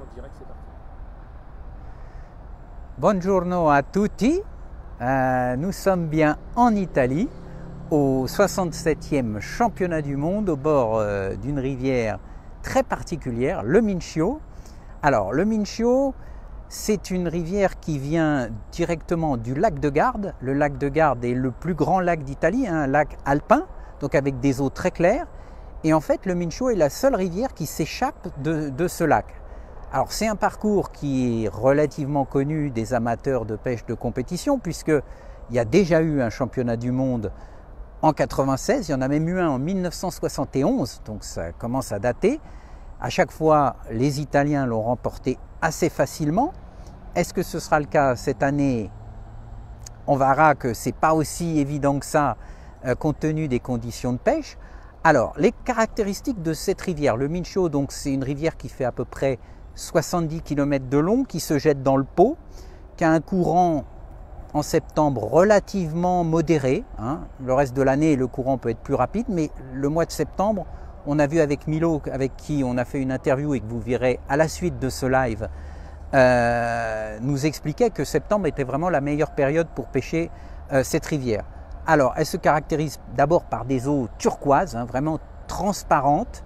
en direct, c'est parti. Buongiorno a tutti, nous sommes bien en Italie, au 67e championnat du monde, au bord d'une rivière très particulière, le Mincio. Alors, le Mincio, c'est une rivière qui vient directement du lac de Garde. Le lac de Garde est le plus grand lac d'Italie, un lac alpin, donc avec des eaux très claires. Et en fait, le Mincio est la seule rivière qui s'échappe de ce lac. Alors, c'est un parcours qui est relativement connu des amateurs de pêche de compétition, puisqu'il y a déjà eu un championnat du monde en 96, il y en a même eu un en 1971, donc ça commence à dater. À chaque fois, les Italiens l'ont remporté assez facilement. Est-ce que ce sera le cas cette année? On verra que ce n'est pas aussi évident que ça, compte tenu des conditions de pêche. Alors, les caractéristiques de cette rivière, le Mincio, donc c'est une rivière qui fait à peu près 70 km de long, qui se jette dans le Pô, qui a un courant en septembre relativement modéré. Le reste de l'année, le courant peut être plus rapide, mais le mois de septembre, on a vu avec Milo, avec qui on a fait une interview et que vous verrez à la suite de ce live, nous expliquait que septembre était vraiment la meilleure période pour pêcher cette rivière. Alors, elle se caractérise d'abord par des eaux turquoises, vraiment transparentes,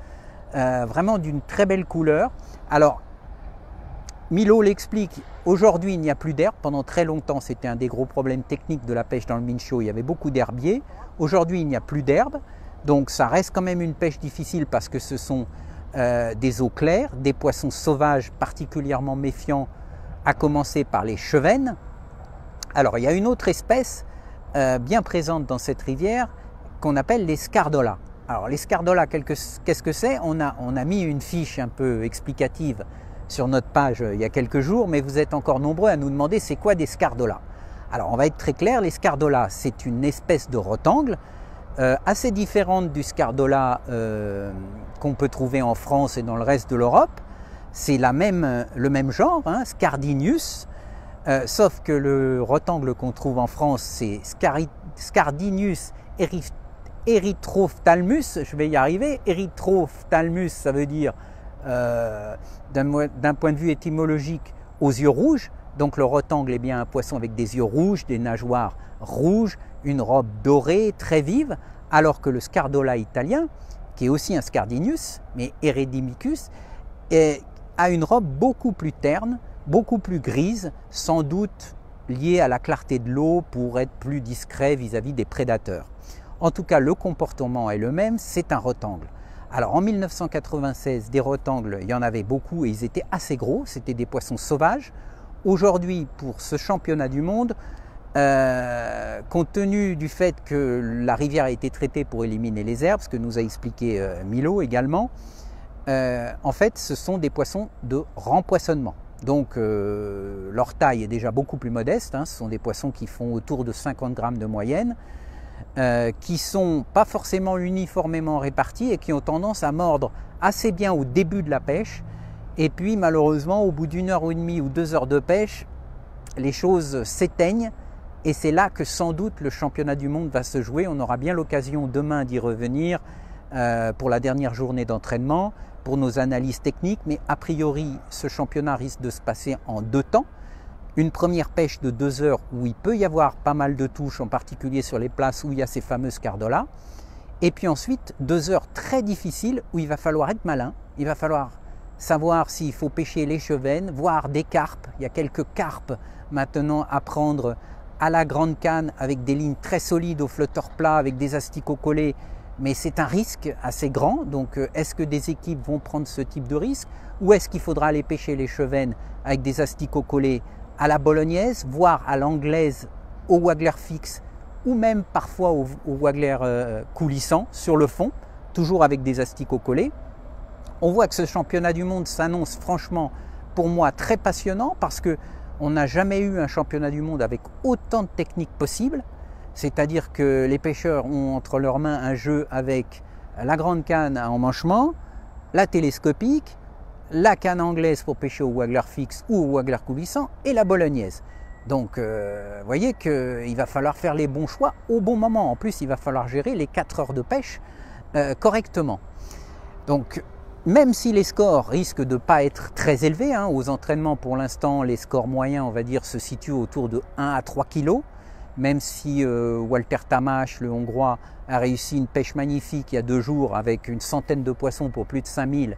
vraiment d'une très belle couleur. Alors, Milo l'explique, aujourd'hui il n'y a plus d'herbe. Pendant très longtemps, c'était un des gros problèmes techniques de la pêche dans le Mincio, il y avait beaucoup d'herbiers. Aujourd'hui, il n'y a plus d'herbe, donc ça reste quand même une pêche difficile parce que ce sont des eaux claires, des poissons sauvages particulièrement méfiants, à commencer par les chevennes. Alors, il y a une autre espèce bien présente dans cette rivière qu'on appelle les scardolas. Alors les scardolas, qu'est-ce que c'est? On a mis une fiche un peu explicative sur notre page il y a quelques jours, mais vous êtes encore nombreux à nous demander c'est quoi des scardolas. Alors on va être très clair, les scardolas c'est une espèce de rotangle assez différente du scardola qu'on peut trouver en France et dans le reste de l'Europe. C'est le même genre, Scardinius. Sauf que le rotangle qu'on trouve en France, c'est Scardinius erythrophthalmus, je vais y arriver. Erythrophthalmus, ça veut dire, d'un point de vue étymologique, aux yeux rouges. Donc le rotangle est bien un poisson avec des yeux rouges, des nageoires rouges, une robe dorée, très vive, alors que le scardola italien, qui est aussi un Scardinius, mais Eridimicus, a une robe beaucoup plus terne, beaucoup plus grise, sans doute liée à la clarté de l'eau pour être plus discret vis-à-vis des prédateurs. En tout cas, le comportement est le même, c'est un rotangle. Alors en 1996, des rotangles, il y en avait beaucoup et ils étaient assez gros, c'était des poissons sauvages. Aujourd'hui, pour ce championnat du monde, compte tenu du fait que la rivière a été traitée pour éliminer les herbes, ce que nous a expliqué Milo également, en fait, ce sont des poissons de rempoissonnement. Donc leur taille est déjà beaucoup plus modeste, ce sont des poissons qui font autour de 50 grammes de moyenne, qui ne sont pas forcément uniformément répartis et qui ont tendance à mordre assez bien au début de la pêche. Et puis malheureusement, au bout d'une heure et demie ou 2 heures de pêche, les choses s'éteignent et c'est là que sans doute le championnat du monde va se jouer. On aura bien l'occasion demain d'y revenir pour la dernière journée d'entraînement, pour nos analyses techniques, mais a priori ce championnat risque de se passer en 2 temps. Une première pêche de 2 heures où il peut y avoir pas mal de touches, en particulier sur les places où il y a ces fameux scardolas. Et puis ensuite 2 heures très difficiles où il va falloir être malin, il va falloir savoir s'il faut pêcher les chevennes, voire des carpes. Il y a quelques carpes maintenant à prendre à la grande canne avec des lignes très solides au flotteur plat, avec des asticots collés. Mais c'est un risque assez grand, donc est-ce que des équipes vont prendre ce type de risque ou est-ce qu'il faudra aller pêcher les chevennes avec des asticots collés à la bolognaise, voire à l'anglaise, au waggler fixe ou même parfois au waggler coulissant sur le fond, toujours avec des asticots collés. On voit que ce championnat du monde s'annonce franchement pour moi très passionnant parce qu'on n'a jamais eu un championnat du monde avec autant de techniques possibles. C'est-à-dire que les pêcheurs ont entre leurs mains un jeu avec la grande canne à emmanchement, la télescopique, la canne anglaise pour pêcher au waggler fixe ou au waggler coulissant et la bolognaise. Donc vous voyez qu'il va falloir faire les bons choix au bon moment. En plus, il va falloir gérer les 4 heures de pêche correctement. Donc même si les scores risquent de ne pas être très élevés, hein, aux entraînements pour l'instant les scores moyens on va dire se situent autour de 1 à 3 kg, même si Walter Tamás, le Hongrois, a réussi une pêche magnifique il y a 2 jours avec une centaine de poissons pour plus de 5000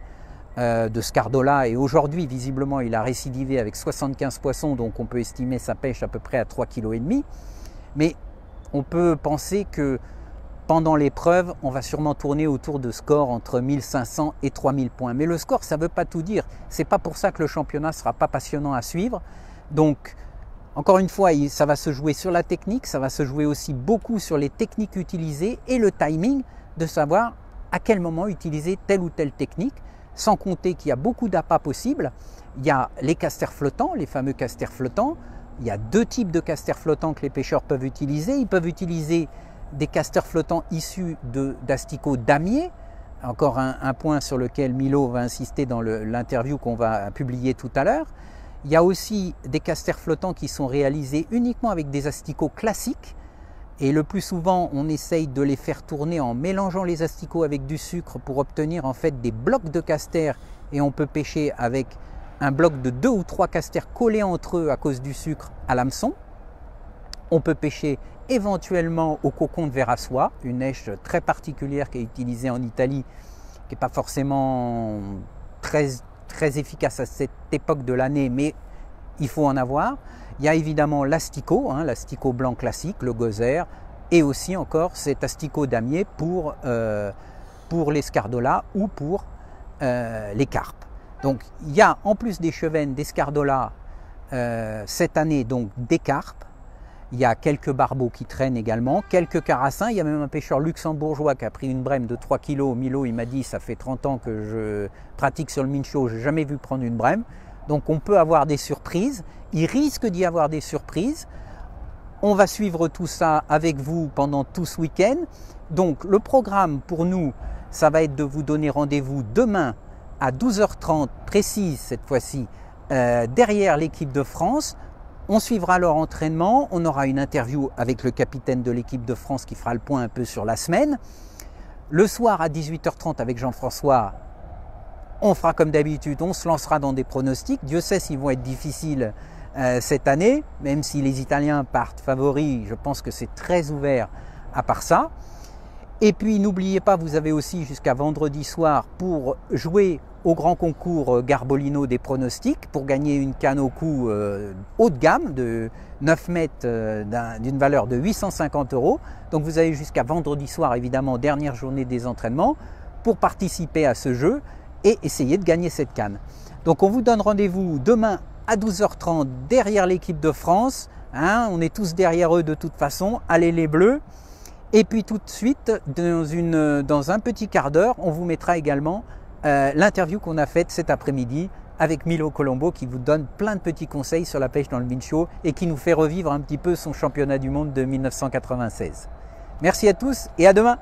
de Scardola, et aujourd'hui visiblement il a récidivé avec 75 poissons, donc on peut estimer sa pêche à peu près à 3,5 kg. Mais on peut penser que pendant l'épreuve, on va sûrement tourner autour de scores entre 1500 et 3000 points. Mais le score, ça ne veut pas tout dire. Ce n'est pas pour ça que le championnat ne sera pas passionnant à suivre. Donc, encore une fois, ça va se jouer sur la technique, ça va se jouer aussi beaucoup sur les techniques utilisées et le timing, de savoir à quel moment utiliser telle ou telle technique, sans compter qu'il y a beaucoup d'appâts possibles. Il y a les casters flottants, les fameux casters flottants. Il y a 2 types de casters flottants que les pêcheurs peuvent utiliser. Ils peuvent utiliser des casters flottants issus d'asticots damier, encore un point sur lequel Milo va insister dans l'interview qu'on va publier tout à l'heure. Il y a aussi des casters flottants qui sont réalisés uniquement avec des asticots classiques, et le plus souvent on essaye de les faire tourner en mélangeant les asticots avec du sucre pour obtenir en fait des blocs de casters, et on peut pêcher avec un bloc de 2 ou 3 casters collés entre eux à cause du sucre à l'hameçon. On peut pêcher éventuellement au cocon de verre à soie, une neige très particulière qui est utilisée en Italie, qui n'est pas forcément très efficace à cette époque de l'année, mais il faut en avoir. Il y a évidemment l'asticot, hein, l'asticot blanc classique, le gozère, et aussi encore cet asticot damier pour les scardolas ou pour les carpes. Donc il y a en plus des chevennes, des scardolas, cette année donc des carpes. Il y a quelques barbeaux qui traînent également, quelques carassins. Il y a même un pêcheur luxembourgeois qui a pris une brème de 3 kg. Milo, il m'a dit, ça fait 30 ans que je pratique sur le mincho, je n'ai jamais vu prendre une brème. Donc on peut avoir des surprises. Il risque d'y avoir des surprises. On va suivre tout ça avec vous pendant tout ce week-end. Donc le programme pour nous, ça va être de vous donner rendez-vous demain à 12h30 précise cette fois-ci, derrière l'équipe de France. On suivra leur entraînement, on aura une interview avec le capitaine de l'équipe de France qui fera le point un peu sur la semaine. Le soir à 18h30 avec Jean-François, on fera comme d'habitude, on se lancera dans des pronostics. Dieu sait s'ils vont être difficiles cette année, même si les Italiens partent favoris, je pense que c'est très ouvert à part ça. Et puis n'oubliez pas, vous avez aussi jusqu'à vendredi soir pour jouer au grand concours Garbolino des pronostics, pour gagner une canne au cou haut de gamme de 9 mètres d'une valeur de 850 €. Donc vous avez jusqu'à vendredi soir, évidemment, dernière journée des entraînements, pour participer à ce jeu et essayer de gagner cette canne. Donc on vous donne rendez-vous demain à 12h30 derrière l'équipe de France. Hein, on est tous derrière eux de toute façon. Allez les Bleus! Et puis tout de suite, dans un petit quart d'heure, on vous mettra également l'interview qu'on a faite cet après-midi avec Milo Colombo, qui vous donne plein de petits conseils sur la pêche dans le mincho et qui nous fait revivre un petit peu son championnat du monde de 1996. Merci à tous et à demain!